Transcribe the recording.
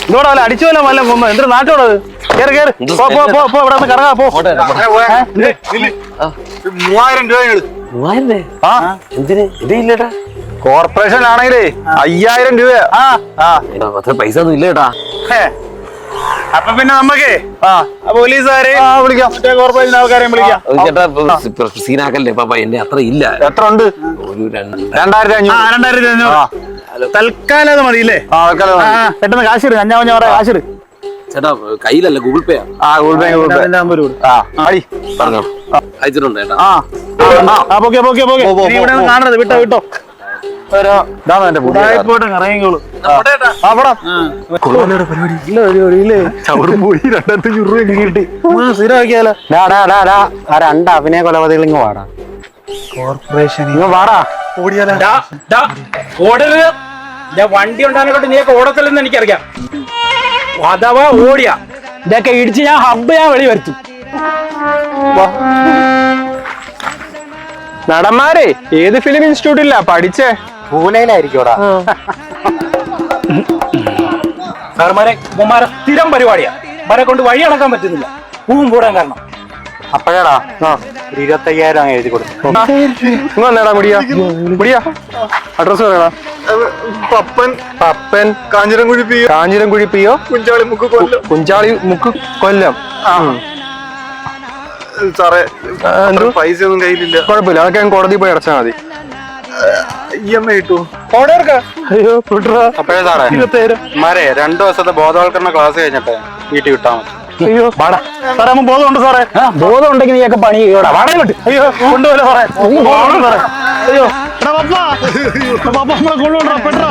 ഇതോടെ വല്ല അടിച്ചുവല്ലോ വല്ല എന്തൊരു നാട്ടോടത് കേറി കേറി പോ ഇവിടെ ഒന്ന് കറങ്ങാ പോ. 3000 രൂപ. 3000? എന്തിന്? ഇത് ഇല്ലേട്ടാ. കോർപ്പറേഷൻ ആണെങ്കിലേ 5000 രൂപ. അത്ര പൈസ ഒന്നും ഇല്ലേട്ടാ. അപ്പൊ പിന്നെ നമുക്ക് പോലീസുകാരെ വിളിക്കാം, മറ്റേ കോർപ്പറേഷൻ ആൾക്കാരെയും വിളിക്കാം. ചേട്ടാ സീനാക്കല്ലേ പാപ്പ, എന്നെ അത്ര ഇല്ല. എത്ര ഉണ്ട്? ഒരു 2500. തൽക്കാലം അത് മതിയില്ലേ? പെട്ടെന്ന് കാശിട്, അഞ്ഞാ പറയാ കാശിട്. ചേട്ടാ കയ്യിലല്ല, ഗൂഗിൾ പേ. ഗൂഗിൾ പേ പറഞ്ഞോ, അയച്ചിട്ടുണ്ട് ചേട്ടാ. ഇവിടെ കാണരുത്, വിട്ടോ വിട്ടോ. ഇറങ്ങിക്കോളൂ. സ്ഥിരമാക്കിയാലോ. രണ്ട് അഭിനയ കൊലപാതകൾ ഇങ്ങ് വാടാ. കോർപ്പറേഷൻ വാടാ. ഓടരുത്. വണ്ടി ഉണ്ടാകുന്നോട്ട് നീയൊക്കെ ഓടത്തില്ലെന്ന് എനിക്കറിയാം. അഥവാ ഓടിയ ഇതൊക്കെ ഇടിച്ച് ഞാൻ വെളി വരുത്തും. നടന്മാരെ ഏത് ഫിലിം ഇൻസ്റ്റിറ്റ്യൂട്ടില്ല പഠിച്ചേ? പൂനെയിലായിരിക്കോടാ. സാറുമാരെ ഉമ്മാരെ സ്ഥിരം പരിപാടിയാ. ഇവരെ കൊണ്ട് വഴി അടക്കാൻ പറ്റുന്നില്ല, പൂവും കൂടാൻ കാരണം. അപ്പോഴാടാ 25,000 അങ്ങ് എഴുതി കൊടുത്തു. അഡ്രസ് പറയടാ. പപ്പൻ കാഞ്ഞിരംകുഴി പിയോ കുഞ്ചാളിമുക്ക് കൊല്ലം. സാറേ പൈസ ഒന്നും കയ്യിലില്ല. കുഴപ്പമില്ല, അതൊക്കെ ഞാൻ കോടതി പോയി അടച്ചാൽ മതി. EMI കിട്ടു. അയ്യോ അപ്പോഴേ സാറേ 2 ദിവസത്തെ ബോധവൽക്കരണ ക്ലാസ് കഴിഞ്ഞിട്ട് വീട്ടിൽ വിട്ടാൽ മതി. അയ്യോ സാറേ, അമ്മ ബോധമുണ്ട് സാറേ. ബോധം ഉണ്ടെങ്കിൽ നീയൊക്കെ പണി ചെയ്യോടാ. അയ്യോ കൊണ്ടുപോലെ സാറേ. അയ്യോ പപ്പ നമ്മളെ കൊണ്ടുപോണ്ടാ പെട്രാ.